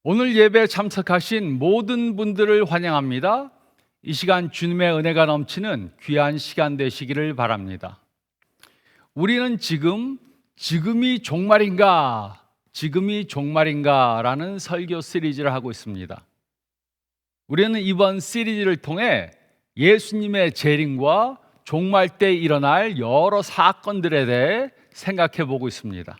오늘 예배에 참석하신 모든 분들을 환영합니다. 이 시간 주님의 은혜가 넘치는 귀한 시간 되시기를 바랍니다. 우리는 지금이 종말인가 라는 설교 시리즈를 하고 있습니다. 우리는 이번 시리즈를 통해 예수님의 재림과 종말 때 일어날 여러 사건들에 대해 생각해 보고 있습니다.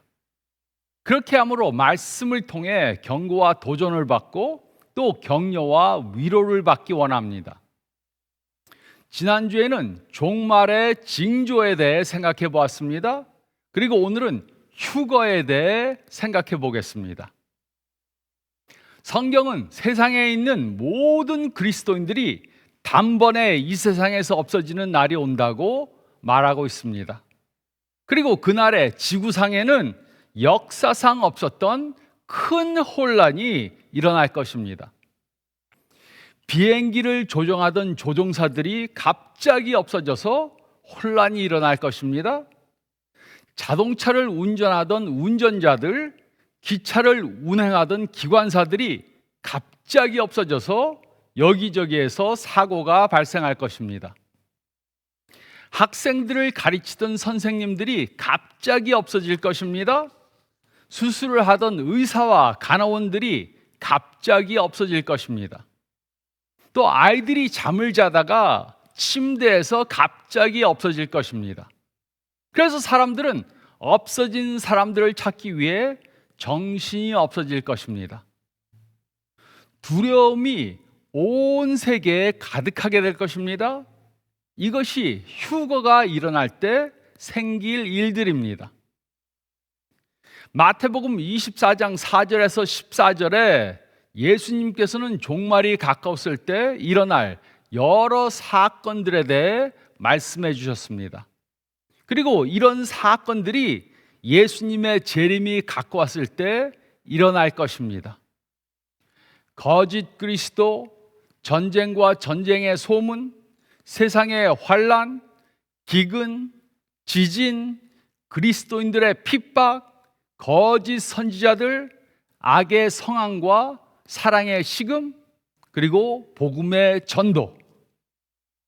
그렇게 함으로 말씀을 통해 경고와 도전을 받고 또 격려와 위로를 받기 원합니다. 지난주에는 종말의 징조에 대해 생각해 보았습니다. 그리고 오늘은 휴거에 대해 생각해 보겠습니다. 성경은 세상에 있는 모든 그리스도인들이 단번에 이 세상에서 없어지는 날이 온다고 말하고 있습니다. 그리고 그날에 지구상에는 역사상 없었던 큰 혼란이 일어날 것입니다. 비행기를 조종하던 조종사들이 갑자기 없어져서 혼란이 일어날 것입니다. 자동차를 운전하던 운전자들, 기차를 운행하던 기관사들이 갑자기 없어져서 여기저기에서 사고가 발생할 것입니다. 학생들을 가르치던 선생님들이 갑자기 없어질 것입니다. 수술을 하던 의사와 간호원들이 갑자기 없어질 것입니다. 또 아이들이 잠을 자다가 침대에서 갑자기 없어질 것입니다. 그래서 사람들은 없어진 사람들을 찾기 위해 정신이 없어질 것입니다. 두려움이 온 세계에 가득하게 될 것입니다. 이것이 휴거가 일어날 때 생길 일들입니다. 마태복음 24장 4절에서 14절에 예수님께서는 종말이 가까웠을 때 일어날 여러 사건들에 대해 말씀해 주셨습니다. 그리고 이런 사건들이 예수님의 재림이 가까웠을 때 일어날 것입니다. 거짓 그리스도, 전쟁과 전쟁의 소문, 세상의 환란, 기근, 지진, 그리스도인들의 핍박, 거짓 선지자들, 악의 성황과 사랑의 식음, 그리고 복음의 전도.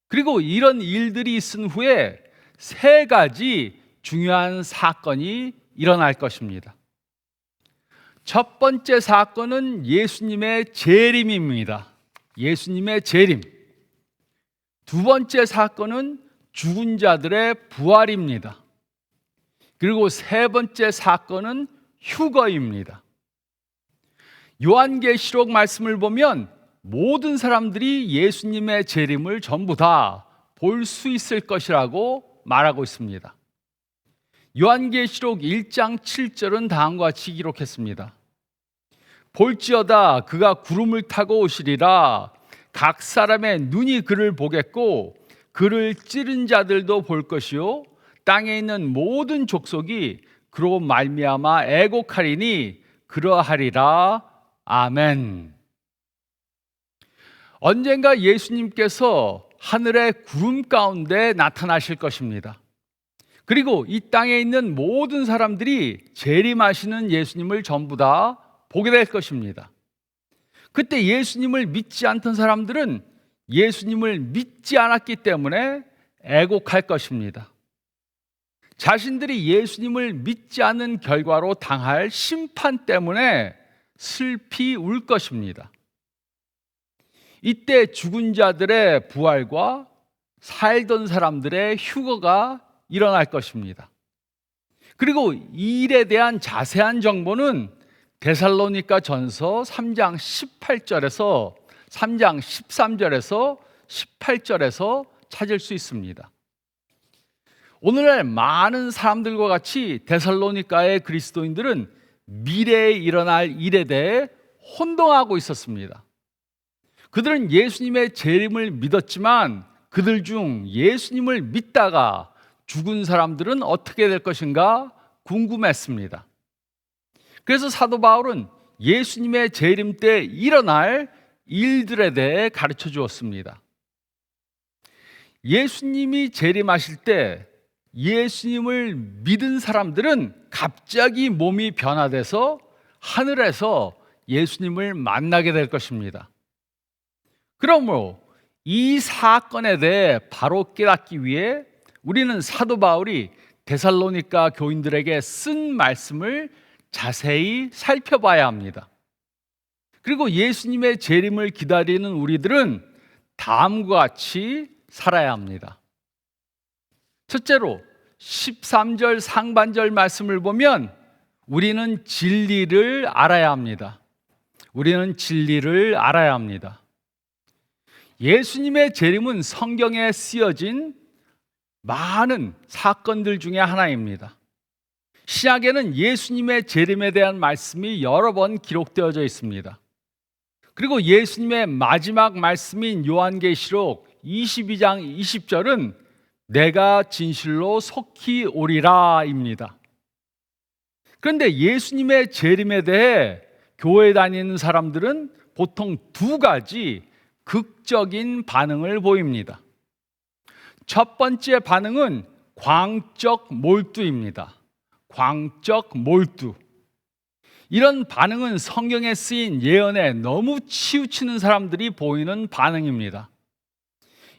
그리고 이런 일들이 있은 후에 세 가지 중요한 사건이 일어날 것입니다. 첫 번째 사건은 예수님의 재림입니다. 예수님의 재림. 두 번째 사건은 죽은 자들의 부활입니다. 그리고 세 번째 사건은 휴거입니다. 요한계시록 말씀을 보면 모든 사람들이 예수님의 재림을 전부 다 볼 수 있을 것이라고 말하고 있습니다. 요한계시록 1장 7절은 다음과 같이 기록했습니다. 볼지어다 그가 구름을 타고 오시리라. 각 사람의 눈이 그를 보겠고 그를 찌른 자들도 볼 것이요 땅에 있는 모든 족속이 그로 말미암아 애곡하리니 그러하리라. 아멘. 언젠가 예수님께서 하늘의 구름 가운데 나타나실 것입니다. 그리고 이 땅에 있는 모든 사람들이 재림하시는 예수님을 전부 다 보게 될 것입니다. 그때 예수님을 믿지 않던 사람들은 예수님을 믿지 않았기 때문에 애곡할 것입니다. 자신들이 예수님을 믿지 않는 결과로 당할 심판 때문에 슬피 울 것입니다. 이때 죽은 자들의 부활과 살던 사람들의 휴거가 일어날 것입니다. 그리고 이 일에 대한 자세한 정보는 데살로니가 전서 3장 18절에서 3장 13절에서 18절에서 찾을 수 있습니다. 오늘날 많은 사람들과 같이 데살로니가의 그리스도인들은 미래에 일어날 일에 대해 혼동하고 있었습니다. 그들은 예수님의 재림을 믿었지만 그들 중 예수님을 믿다가 죽은 사람들은 어떻게 될 것인가 궁금했습니다. 그래서 사도 바울은 예수님의 재림 때 일어날 일들에 대해 가르쳐 주었습니다. 예수님이 재림하실 때 예수님을 믿은 사람들은 갑자기 몸이 변화돼서 하늘에서 예수님을 만나게 될 것입니다. 그러므로 이 사건에 대해 바로 깨닫기 위해 우리는 사도 바울이 데살로니가 교인들에게 쓴 말씀을 자세히 살펴봐야 합니다. 그리고 예수님의 재림을 기다리는 우리들은 다음과 같이 살아야 합니다. 첫째로 13절 상반절 말씀을 보면 우리는 진리를 알아야 합니다. 우리는 진리를 알아야 합니다. 예수님의 재림은 성경에 쓰여진 많은 사건들 중에 하나입니다. 신약에는 예수님의 재림에 대한 말씀이 여러 번 기록되어져 있습니다. 그리고 예수님의 마지막 말씀인 요한계시록 22장 20절은 내가 진실로 속히 오리라입니다. 그런데 예수님의 재림에 대해 교회 다니는 사람들은 보통 두 가지 극적인 반응을 보입니다. 첫 번째 반응은 광적 몰두입니다. 광적 몰두. 이런 반응은 성경에 쓰인 예언에 너무 치우치는 사람들이 보이는 반응입니다.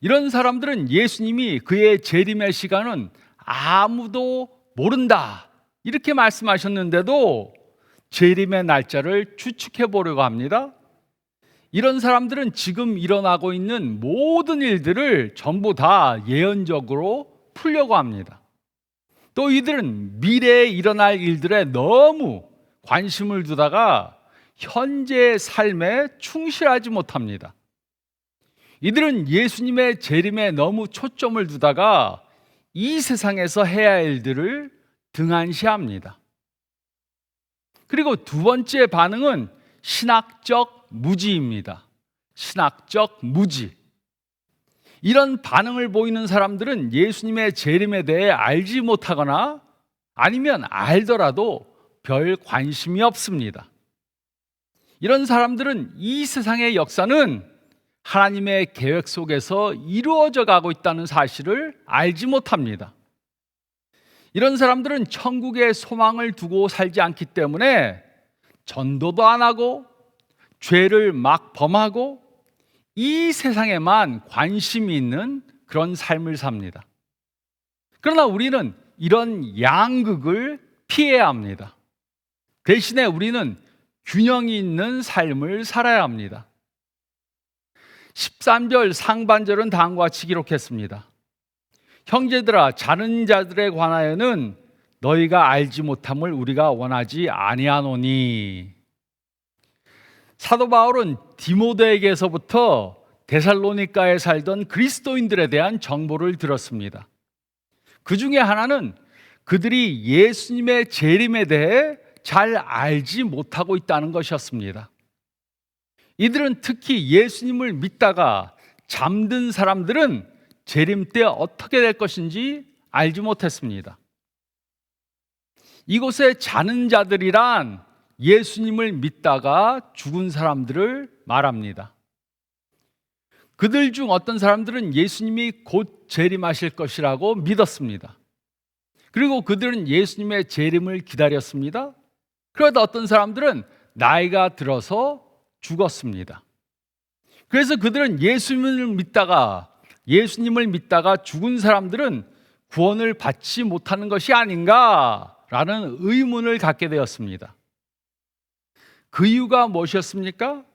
이런 사람들은 예수님이 그의 재림의 시간은 아무도 모른다 이렇게 말씀하셨는데도 재림의 날짜를 추측해 보려고 합니다. 이런 사람들은 지금 일어나고 있는 모든 일들을 전부 다 예언적으로 풀려고 합니다. 또 이들은 미래에 일어날 일들에 너무 관심을 두다가 현재의 삶에 충실하지 못합니다. 이들은 예수님의 재림에 너무 초점을 두다가 이 세상에서 해야 할 일들을 등한시합니다. 그리고 두 번째 반응은 신학적 무지입니다. 신학적 무지. 이런 반응을 보이는 사람들은 예수님의 재림에 대해 알지 못하거나 아니면 알더라도 별 관심이 없습니다. 이런 사람들은 이 세상의 역사는 하나님의 계획 속에서 이루어져 가고 있다는 사실을 알지 못합니다. 이런 사람들은 천국의 소망을 두고 살지 않기 때문에 전도도 안 하고 죄를 막 범하고 이 세상에만 관심이 있는 그런 삶을 삽니다. 그러나 우리는 이런 양극을 피해야 합니다. 대신에 우리는 균형이 있는 삶을 살아야 합니다. 13절 상반절은 다음과 같이 기록했습니다. 형제들아, 자는 자들에 관하여는 너희가 알지 못함을 우리가 원하지 아니하노니. 사도 바울은 디모데에게서부터 데살로니가에 살던 그리스도인들에 대한 정보를 들었습니다. 그 중에 하나는 그들이 예수님의 재림에 대해 잘 알지 못하고 있다는 것이었습니다. 이들은 특히 예수님을 믿다가 잠든 사람들은 재림 때 어떻게 될 것인지 알지 못했습니다. 이곳에 자는 자들이란 예수님을 믿다가 죽은 사람들을 말합니다. 그들 중 어떤 사람들은 예수님이 곧 재림하실 것이라고 믿었습니다. 그리고 그들은 예수님의 재림을 기다렸습니다. 그러다 어떤 사람들은 나이가 들어서 죽었습니다. 그래서 그들은 예수님을 믿다가 죽은 사람들은 구원을 받지 못하는 것이 아닌가라는 의문을 갖게 되었습니다. 그 이유가 무엇이었습니까?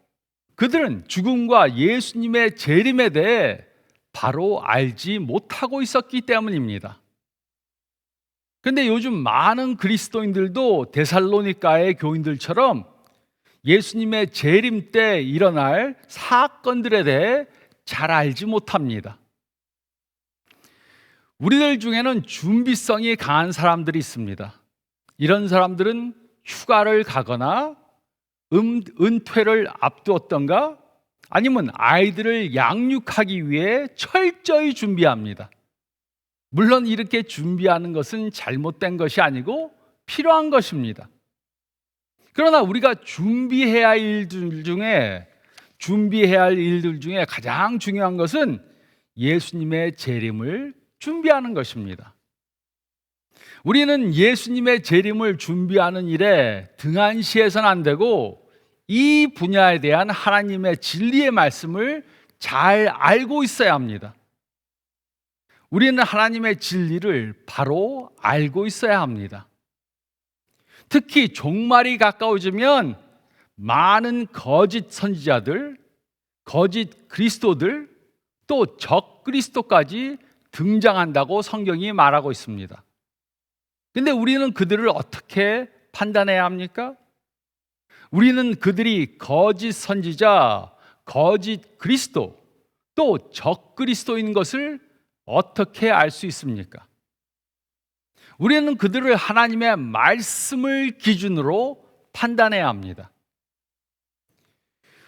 그들은 죽음과 예수님의 재림에 대해 바로 알지 못하고 있었기 때문입니다. 그런데 요즘 많은 그리스도인들도 데살로니가의 교인들처럼 예수님의 재림 때 일어날 사건들에 대해 잘 알지 못합니다. 우리들 중에는 준비성이 강한 사람들이 있습니다. 이런 사람들은 휴가를 가거나 은퇴를 앞두었던가 아니면 아이들을 양육하기 위해 철저히 준비합니다. 물론 이렇게 준비하는 것은 잘못된 것이 아니고 필요한 것입니다. 그러나 우리가 준비해야 할 일들 중에 가장 중요한 것은 예수님의 재림을 준비하는 것입니다. 우리는 예수님의 재림을 준비하는 일에 등한시해서는 안 되고 이 분야에 대한 하나님의 진리의 말씀을 잘 알고 있어야 합니다. 우리는 하나님의 진리를 바로 알고 있어야 합니다. 특히 종말이 가까워지면 많은 거짓 선지자들, 거짓 그리스도들, 또 적 그리스도까지 등장한다고 성경이 말하고 있습니다. 근데 우리는 그들을 어떻게 판단해야 합니까? 우리는 그들이 거짓 선지자, 거짓 그리스도, 또 적 그리스도인 것을 어떻게 알 수 있습니까? 우리는 그들을 하나님의 말씀을 기준으로 판단해야 합니다.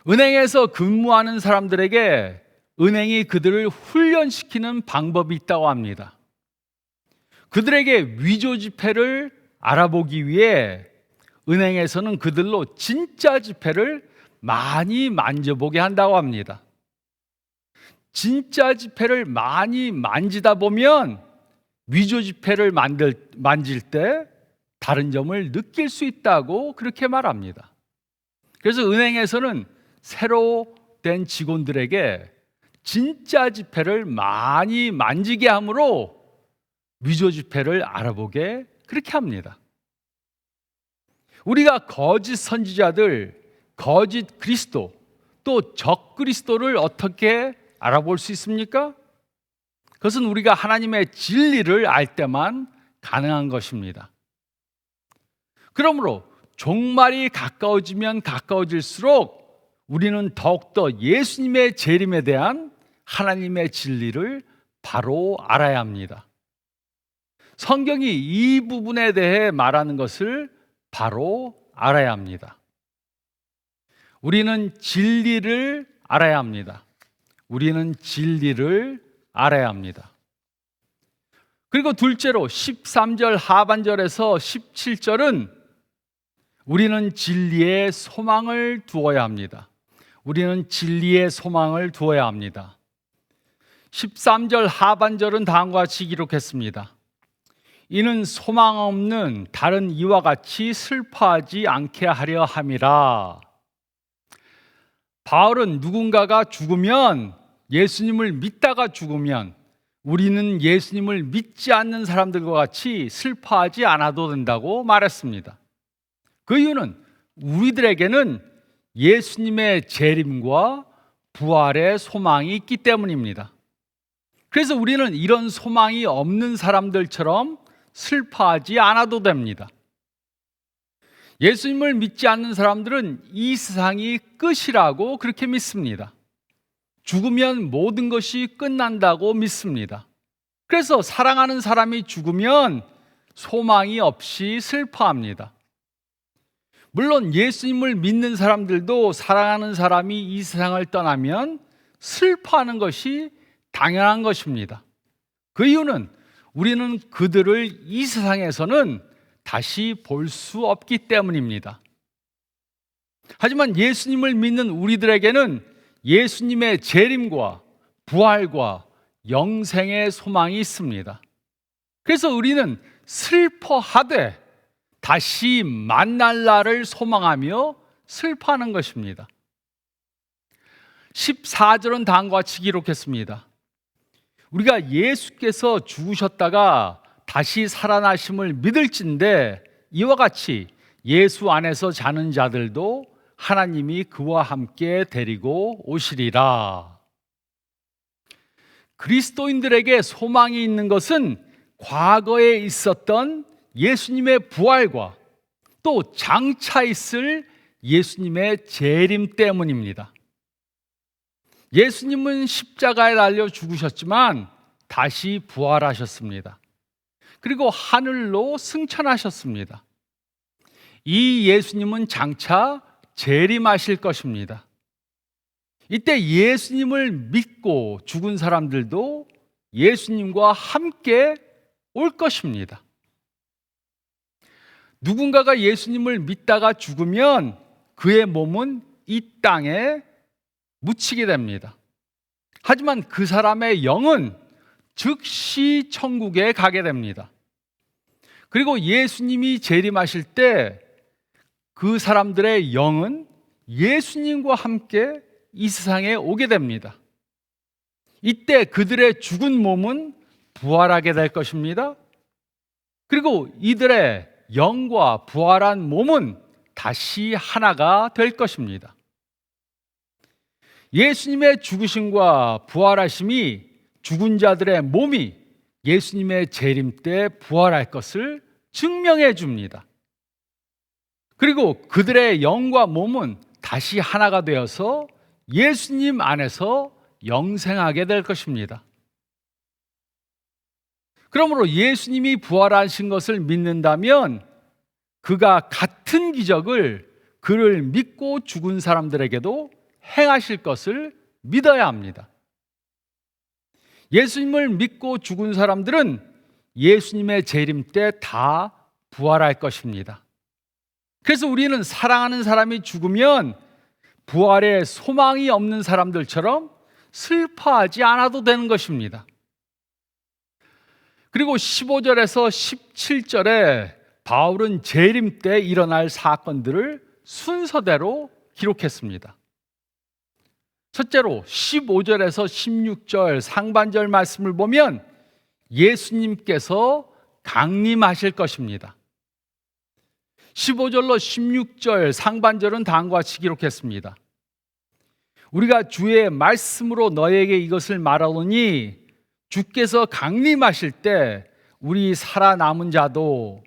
은행에서 근무하는 사람들에게 은행이 그들을 훈련시키는 방법이 있다고 합니다. 그들에게 위조 지폐를 알아보기 위해 은행에서는 그들로 진짜 지폐를 많이 만져보게 한다고 합니다. 진짜 지폐를 많이 만지다 보면 위조 지폐를 만질 때 다른 점을 느낄 수 있다고 그렇게 말합니다. 그래서 은행에서는 새로 된 직원들에게 진짜 지폐를 많이 만지게 함으로 위조 지폐를 알아보게 그렇게 합니다. 우리가 거짓 선지자들, 거짓 그리스도, 또 적 그리스도를 어떻게 알아볼 수 있습니까? 그것은 우리가 하나님의 진리를 알 때만 가능한 것입니다. 그러므로 종말이 가까워지면 가까워질수록 우리는 더욱더 예수님의 재림에 대한 하나님의 진리를 바로 알아야 합니다. 성경이 이 부분에 대해 말하는 것을 바로 알아야 합니다. 우리는 진리를 알아야 합니다. 우리는 진리를 알아야 합니다. 그리고 둘째로 13절 하반절에서 17절은 우리는 진리의 소망을 두어야 합니다. 우리는 진리의 소망을 두어야 합니다. 13절 하반절은 다음과 같이 기록했습니다. 이는 소망 없는 다른 이와 같이 슬퍼하지 않게 하려 함이라. 바울은 누군가가 죽으면, 예수님을 믿다가 죽으면 우리는 예수님을 믿지 않는 사람들과 같이 슬퍼하지 않아도 된다고 말했습니다. 그 이유는 우리들에게는 예수님의 재림과 부활의 소망이 있기 때문입니다. 그래서 우리는 이런 소망이 없는 사람들처럼 슬퍼하지 않아도 됩니다. 예수님을 믿지 않는 사람들은 이 세상이 끝이라고 그렇게 믿습니다. 죽으면 모든 것이 끝난다고 믿습니다. 그래서 사랑하는 사람이 죽으면 소망이 없이 슬퍼합니다. 물론 예수님을 믿는 사람들도 사랑하는 사람이 이 세상을 떠나면 슬퍼하는 것이 당연한 것입니다. 그 이유는 우리는 그들을 이 세상에서는 다시 볼 수 없기 때문입니다. 하지만 예수님을 믿는 우리들에게는 예수님의 재림과 부활과 영생의 소망이 있습니다. 그래서 우리는 슬퍼하되 다시 만날 날을 소망하며 슬퍼하는 것입니다. 14절은 다음과 같이 기록했습니다. 우리가 예수께서 죽으셨다가 다시 살아나심을 믿을진데 이와 같이 예수 안에서 자는 자들도 하나님이 그와 함께 데리고 오시리라. 그리스도인들에게 소망이 있는 것은 과거에 있었던 예수님의 부활과 또 장차 있을 예수님의 재림 때문입니다. 예수님은 십자가에 달려 죽으셨지만 다시 부활하셨습니다. 그리고 하늘로 승천하셨습니다. 이 예수님은 장차 재림하실 것입니다. 이때 예수님을 믿고 죽은 사람들도 예수님과 함께 올 것입니다. 누군가가 예수님을 믿다가 죽으면 그의 몸은 이 땅에 묻히게 됩니다. 하지만 그 사람의 영은 즉시 천국에 가게 됩니다. 그리고 예수님이 재림하실 때 그 사람들의 영은 예수님과 함께 이 세상에 오게 됩니다. 이때 그들의 죽은 몸은 부활하게 될 것입니다. 그리고 이들의 영과 부활한 몸은 다시 하나가 될 것입니다. 예수님의 죽으심과 부활하심이 죽은 자들의 몸이 예수님의 재림 때 부활할 것을 증명해 줍니다. 그리고 그들의 영과 몸은 다시 하나가 되어서 예수님 안에서 영생하게 될 것입니다. 그러므로 예수님이 부활하신 것을 믿는다면 그가 같은 기적을 그를 믿고 죽은 사람들에게도 행하실 것을 믿어야 합니다. 예수님을 믿고 죽은 사람들은 예수님의 재림 때 다 부활할 것입니다. 그래서 우리는 사랑하는 사람이 죽으면 부활에 소망이 없는 사람들처럼 슬퍼하지 않아도 되는 것입니다. 그리고 15절에서 17절에 바울은 재림 때 일어날 사건들을 순서대로 기록했습니다. 첫째로 15절에서 16절 상반절 말씀을 보면 예수님께서 강림하실 것입니다. 15절로 16절 상반절은 다음과 같이 기록했습니다. 우리가 주의 말씀으로 너에게 이것을 말하노니 주께서 강림하실 때 우리 살아남은 자도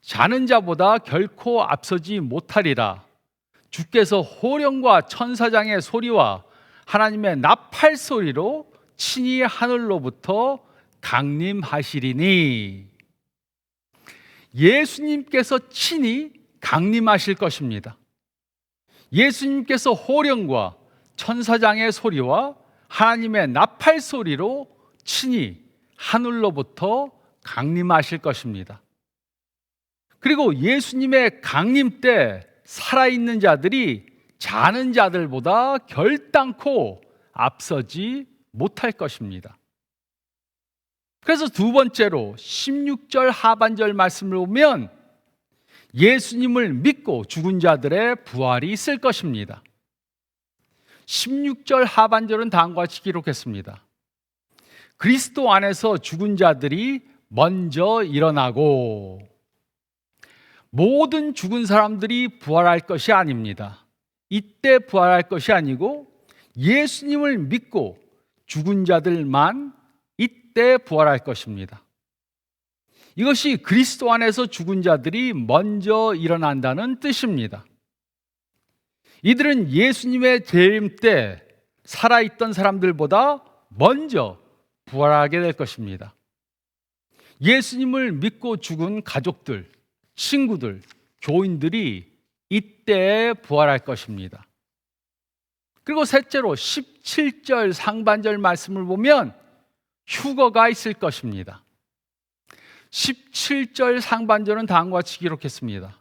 자는 자보다 결코 앞서지 못하리라. 주께서 호령과 천사장의 소리와 하나님의 나팔 소리로 친히 하늘로부터 강림하시리니, 예수님께서 친히 강림하실 것입니다. 예수님께서 호령과 천사장의 소리와 하나님의 나팔 소리로 친히 하늘로부터 강림하실 것입니다. 그리고 예수님의 강림 때 살아있는 자들이 자는 자들보다 결단코 앞서지 못할 것입니다. 그래서 두 번째로 16절 하반절 말씀을 보면 예수님을 믿고 죽은 자들의 부활이 있을 것입니다. 16절 하반절은 다음과 같이 기록했습니다. 그리스도 안에서 죽은 자들이 먼저 일어나고, 모든 죽은 사람들이 부활할 것이 아닙니다. 이때 부활할 것이 아니고 예수님을 믿고 죽은 자들만 이때 부활할 것입니다. 이것이 그리스도 안에서 죽은 자들이 먼저 일어난다는 뜻입니다. 이들은 예수님의 재림 때 살아있던 사람들보다 먼저 부활하게 될 것입니다. 예수님을 믿고 죽은 가족들, 친구들, 교인들이 이때 부활할 것입니다. 그리고 셋째로 17절 상반절 말씀을 보면 휴거가 있을 것입니다. 17절 상반절은 다음과 같이 기록했습니다.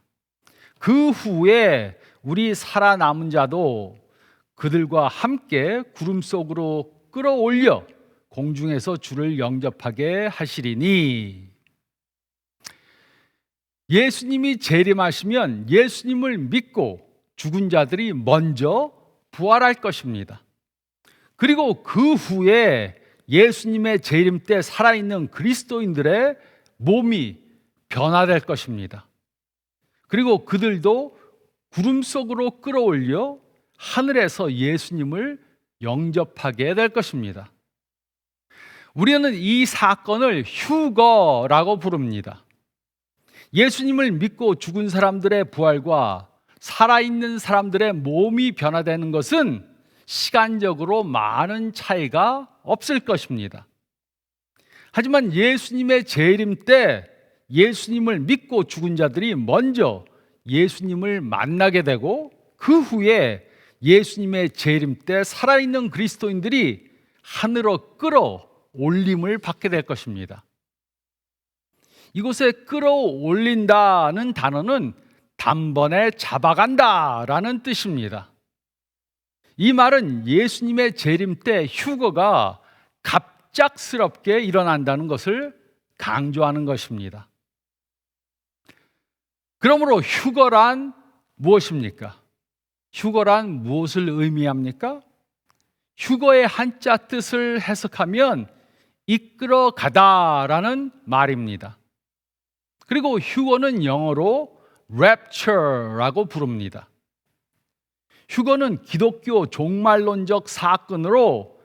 그 후에 우리 살아남은 자도 그들과 함께 구름 속으로 끌어올려 공중에서 주를 영접하게 하시리니, 예수님이 재림하시면 예수님을 믿고 죽은 자들이 먼저 부활할 것입니다. 그리고 그 후에 예수님의 재림 때 살아있는 그리스도인들의 몸이 변화될 것입니다. 그리고 그들도 구름 속으로 끌어올려 하늘에서 예수님을 영접하게 될 것입니다. 우리는 이 사건을 휴거라고 부릅니다. 예수님을 믿고 죽은 사람들의 부활과 살아있는 사람들의 몸이 변화되는 것은 시간적으로 많은 차이가 없을 것입니다. 하지만 예수님의 재림 때 예수님을 믿고 죽은 자들이 먼저 예수님을 만나게 되고, 그 후에 예수님의 재림 때 살아있는 그리스도인들이 하늘로 끌어올림을 받게 될 것입니다. 이곳에 끌어올린다는 단어는 단번에 잡아간다라는 뜻입니다. 이 말은 예수님의 재림 때 휴거가 갑작스럽게 일어난다는 것을 강조하는 것입니다. 그러므로 휴거란 무엇입니까? 휴거란 무엇을 의미합니까? 휴거의 한자 뜻을 해석하면 이끌어 가다라는 말입니다. 그리고 휴거는 영어로 rapture라고 부릅니다. 휴거는 기독교 종말론적 사건으로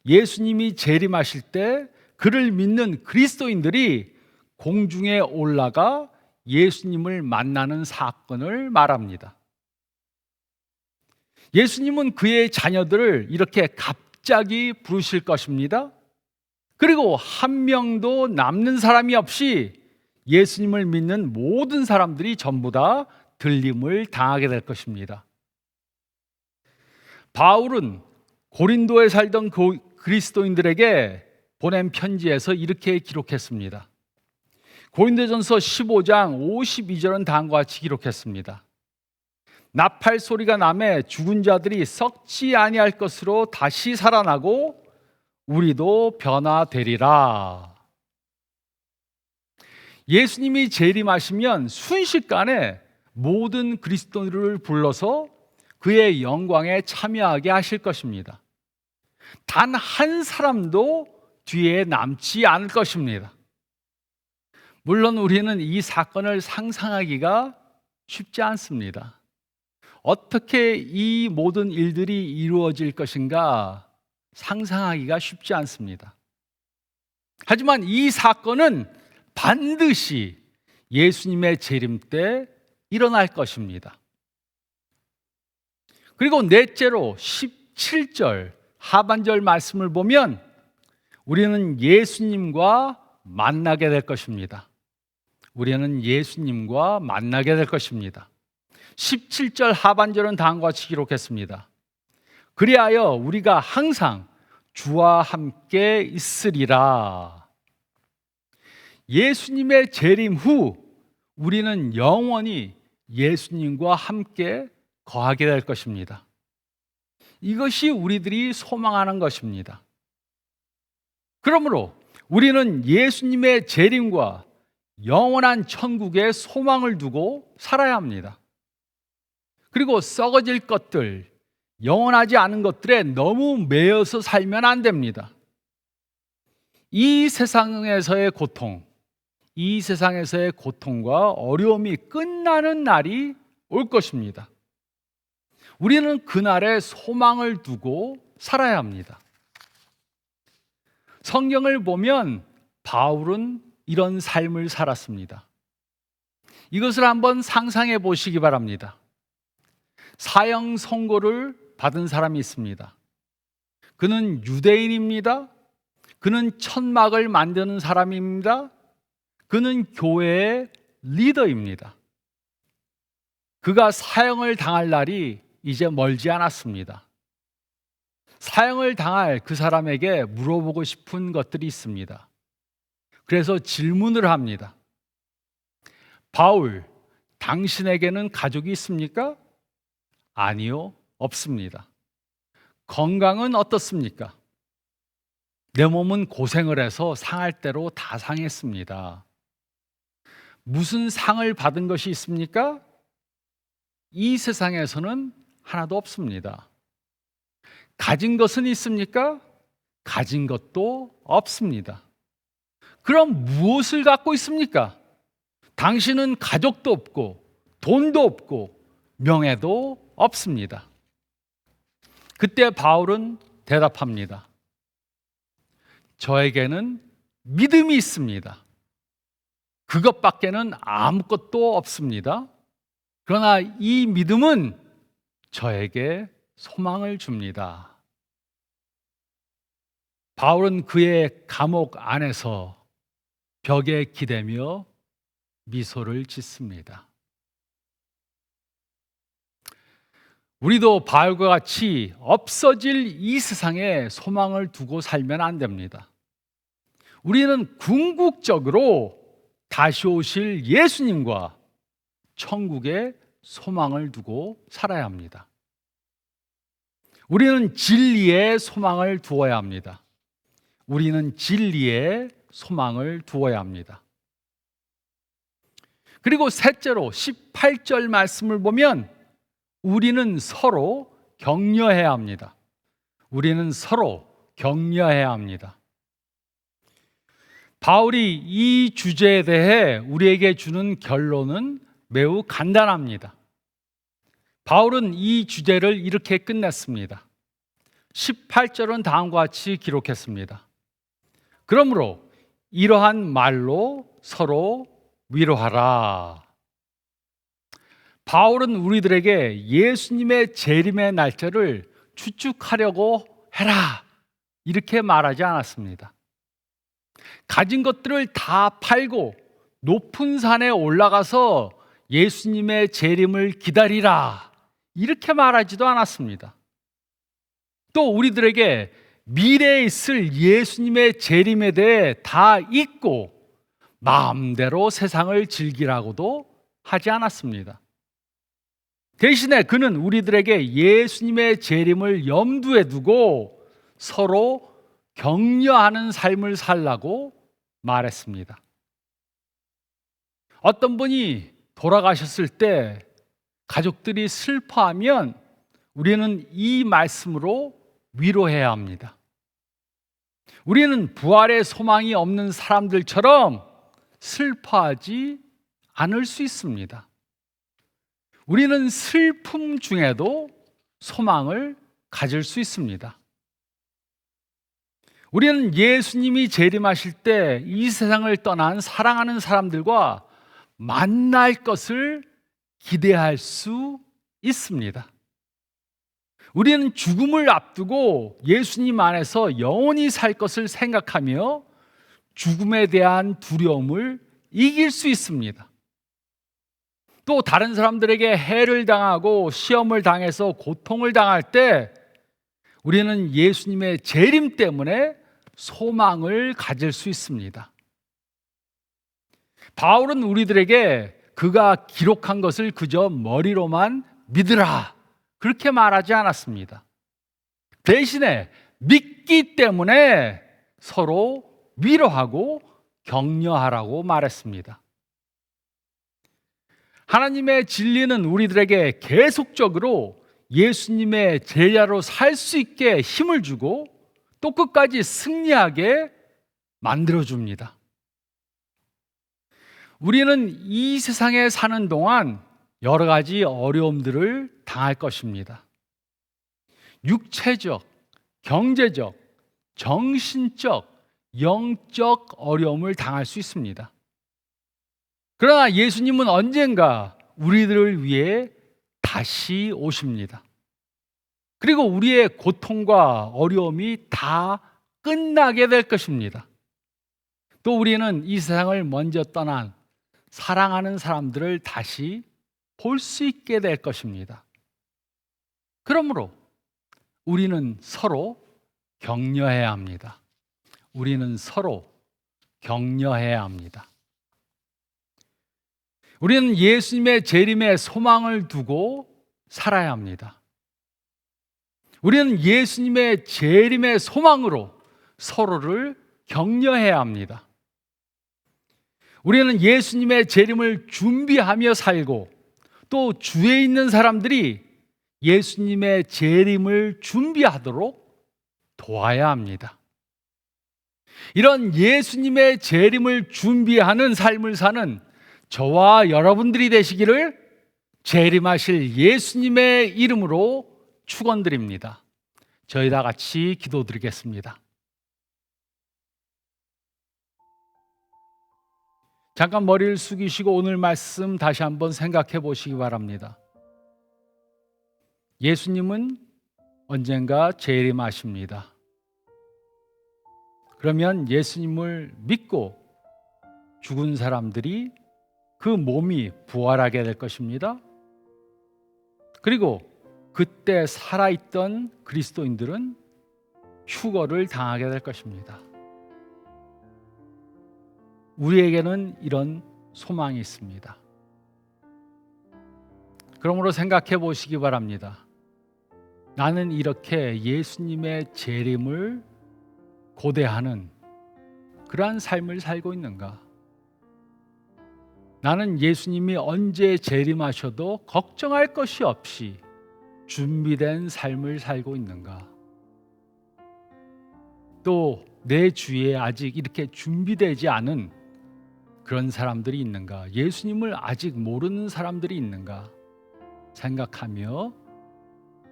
예수님이 재림하실 때 그를 믿는 그리스도인들이 공중에 올라가 예수님을 만나는 사건을 말합니다. 예수님은 그의 자녀들을 이렇게 갑자기 부르실 것입니다. 그리고 한 명도 남는 사람이 없이 예수님을 믿는 모든 사람들이 전부 다 들림을 당하게 될 것입니다. 바울은 고린도에 살던 그리스도인들에게 보낸 편지에서 이렇게 기록했습니다. 고린도전서 15장 52절은 다음과 같이 기록했습니다. 나팔 소리가 나매 죽은 자들이 썩지 아니할 것으로 다시 살아나고 우리도 변화되리라. 예수님이 재림하시면 순식간에 모든 그리스도인들을 불러서 그의 영광에 참여하게 하실 것입니다. 단 한 사람도 뒤에 남지 않을 것입니다. 물론 우리는 이 사건을 상상하기가 쉽지 않습니다. 어떻게 이 모든 일들이 이루어질 것인가 상상하기가 쉽지 않습니다. 하지만 이 사건은 반드시 예수님의 재림 때 일어날 것입니다. 그리고 넷째로 17절 하반절 말씀을 보면 우리는 예수님과 만나게 될 것입니다. 우리는 예수님과 만나게 될 것입니다. 17절 하반절은 다음과 같이 기록했습니다. 그리하여 우리가 항상 주와 함께 있으리라. 예수님의 재림 후 우리는 영원히 예수님과 함께 거하게 될 것입니다. 이것이 우리들이 소망하는 것입니다. 그러므로 우리는 예수님의 재림과 영원한 천국에 소망을 두고 살아야 합니다. 그리고 썩어질 것들, 영원하지 않은 것들에 너무 매여서 살면 안 됩니다. 이 세상에서의 고통, 이 세상에서의 고통과 어려움이 끝나는 날이 올 것입니다. 우리는 그날에 소망을 두고 살아야 합니다. 성경을 보면 바울은 이런 삶을 살았습니다. 이것을 한번 상상해 보시기 바랍니다. 사형 선고를 받은 사람이 있습니다. 그는 유대인입니다. 그는 천막을 만드는 사람입니다. 그는 교회의 리더입니다. 그가 사형을 당할 날이 이제 멀지 않았습니다. 사형을 당할 그 사람에게 물어보고 싶은 것들이 있습니다. 그래서 질문을 합니다. 바울, 당신에게는 가족이 있습니까? 아니요, 없습니다. 건강은 어떻습니까? 내 몸은 고생을 해서 상할 대로 다 상했습니다. 무슨 상을 받은 것이 있습니까? 이 세상에서는 하나도 없습니다. 가진 것은 있습니까? 가진 것도 없습니다. 그럼 무엇을 갖고 있습니까? 당신은 가족도 없고 돈도 없고 명예도 없습니다. 그때 바울은 대답합니다. 저에게는 믿음이 있습니다. 그것밖에는 아무것도 없습니다. 그러나 이 믿음은 저에게 소망을 줍니다. 바울은 그의 감옥 안에서 벽에 기대며 미소를 짓습니다. 우리도 바울과 같이 없어질 이 세상에 소망을 두고 살면 안 됩니다. 우리는 궁극적으로 다시 오실 예수님과 천국에 소망을 두고 살아야 합니다. 우리는 진리에 소망을 두어야 합니다. 우리는 진리에 소망을 두어야 합니다. 그리고 셋째로 18절 말씀을 보면 우리는 서로 격려해야 합니다. 우리는 서로 격려해야 합니다. 바울이 이 주제에 대해 우리에게 주는 결론은 매우 간단합니다. 바울은 이 주제를 이렇게 끝냈습니다. 18절은 다음과 같이 기록했습니다. 그러므로 이러한 말로 서로 위로하라. 바울은 우리들에게 예수님의 재림의 날짜를 추측하려고 해라, 이렇게 말하지 않았습니다. 가진 것들을 다 팔고 높은 산에 올라가서 예수님의 재림을 기다리라, 이렇게 말하지도 않았습니다. 또 우리들에게 미래에 있을 예수님의 재림에 대해 다 잊고 마음대로 세상을 즐기라고도 하지 않았습니다. 대신에 그는 우리들에게 예수님의 재림을 염두에 두고 서로 격려하는 삶을 살라고 말했습니다. 어떤 분이 돌아가셨을 때 가족들이 슬퍼하면 우리는 이 말씀으로 위로해야 합니다. 우리는 부활의 소망이 없는 사람들처럼 슬퍼하지 않을 수 있습니다. 우리는 슬픔 중에도 소망을 가질 수 있습니다. 우리는 예수님이 재림하실 때 이 세상을 떠난 사랑하는 사람들과 만날 것을 기대할 수 있습니다. 우리는 죽음을 앞두고 예수님 안에서 영원히 살 것을 생각하며 죽음에 대한 두려움을 이길 수 있습니다. 또 다른 사람들에게 해를 당하고 시험을 당해서 고통을 당할 때 우리는 예수님의 재림 때문에 소망을 가질 수 있습니다. 바울은 우리들에게 그가 기록한 것을 그저 머리로만 믿으라, 그렇게 말하지 않았습니다. 대신에 믿기 때문에 서로 위로하고 격려하라고 말했습니다. 하나님의 진리는 우리들에게 계속적으로 예수님의 제자로 살 수 있게 힘을 주고 또 끝까지 승리하게 만들어줍니다. 우리는 이 세상에 사는 동안 여러 가지 어려움들을 당할 것입니다. 육체적, 경제적, 정신적, 영적 어려움을 당할 수 있습니다. 그러나 예수님은 언젠가 우리들을 위해 다시 오십니다. 그리고 우리의 고통과 어려움이 다 끝나게 될 것입니다. 또 우리는 이 세상을 먼저 떠난 사랑하는 사람들을 다시 볼 수 있게 될 것입니다. 그러므로 우리는 서로 격려해야 합니다. 우리는 서로 격려해야 합니다. 우리는 예수님의 재림에 소망을 두고 살아야 합니다. 우리는 예수님의 재림의 소망으로 서로를 격려해야 합니다. 우리는 예수님의 재림을 준비하며 살고 또 주위에 있는 사람들이 예수님의 재림을 준비하도록 도와야 합니다. 이런 예수님의 재림을 준비하는 삶을 사는 저와 여러분들이 되시기를 재림하실 예수님의 이름으로 축원드립니다. 저희 다 같이 기도드리겠습니다. 잠깐 머리를 숙이시고 오늘 말씀 다시 한번 생각해 보시기 바랍니다. 예수님은 언젠가 재림하십니다. 그러면 예수님을 믿고 죽은 사람들이 그 몸이 부활하게 될 것입니다. 그리고 그때 살아있던 그리스도인들은 휴거를 당하게 될 것입니다. 우리에게는 이런 소망이 있습니다. 그러므로 생각해 보시기 바랍니다. 나는 이렇게 예수님의 재림을 고대하는 그러한 삶을 살고 있는가? 나는 예수님이 언제 재림하셔도 걱정할 것이 없이 준비된 삶을 살고 있는가? 또 내 주위에 아직 이렇게 준비되지 않은 그런 사람들이 있는가? 예수님을 아직 모르는 사람들이 있는가? 생각하며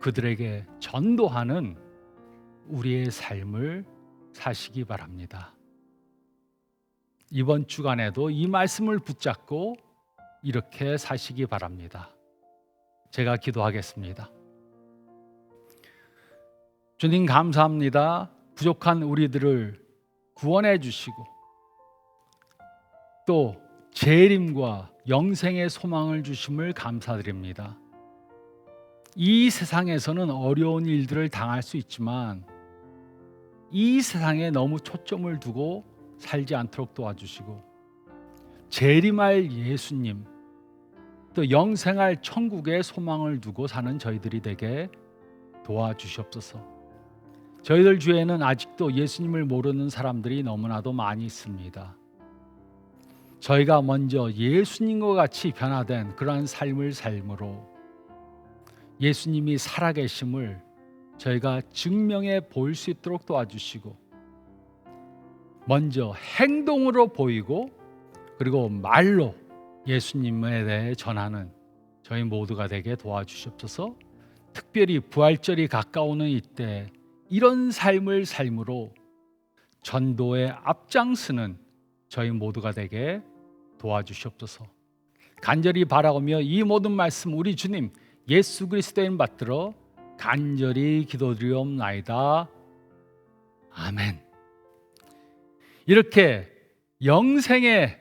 그들에게 전도하는 우리의 삶을 사시기 바랍니다. 이번 주간에도 이 말씀을 붙잡고 이렇게 사시기 바랍니다. 제가 기도하겠습니다. 주님 감사합니다. 부족한 우리들을 구원해 주시고 또 재림과 영생의 소망을 주심을 감사드립니다. 이 세상에서는 어려운 일들을 당할 수 있지만 이 세상에 너무 초점을 두고 살지 않도록 도와주시고 재림할 예수님 또 영생할 천국의 소망을 두고 사는 저희들이 되게 도와주시옵소서. 저희들 주위에는 아직도 예수님을 모르는 사람들이 너무나도 많이 있습니다. 저희가 먼저 예수님과 같이 변화된 그러한 삶을 삶으로 예수님이 살아계심을 저희가 증명해 보일 수 있도록 도와주시고 먼저 행동으로 보이고 그리고 말로 예수님에 대해 전하는 저희 모두가 되게 도와주시옵소서. 특별히 부활절이 가까우는 이때 이런 삶을 삶으로 전도에 앞장서는 저희 모두가 되게 도와주시옵소서. 간절히 바라오며 이 모든 말씀 우리 주님 예수 그리스도의 이름 받들어 간절히 기도드리옵나이다. 아멘. 이렇게 영생에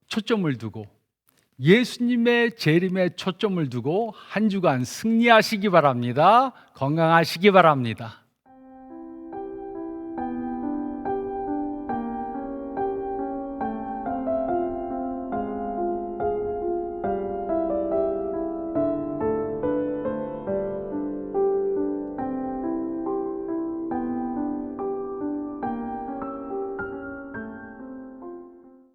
초점을 두고 예수님의 재림에 초점을 두고 한 주간 승리하시기 바랍니다. 건강하시기 바랍니다.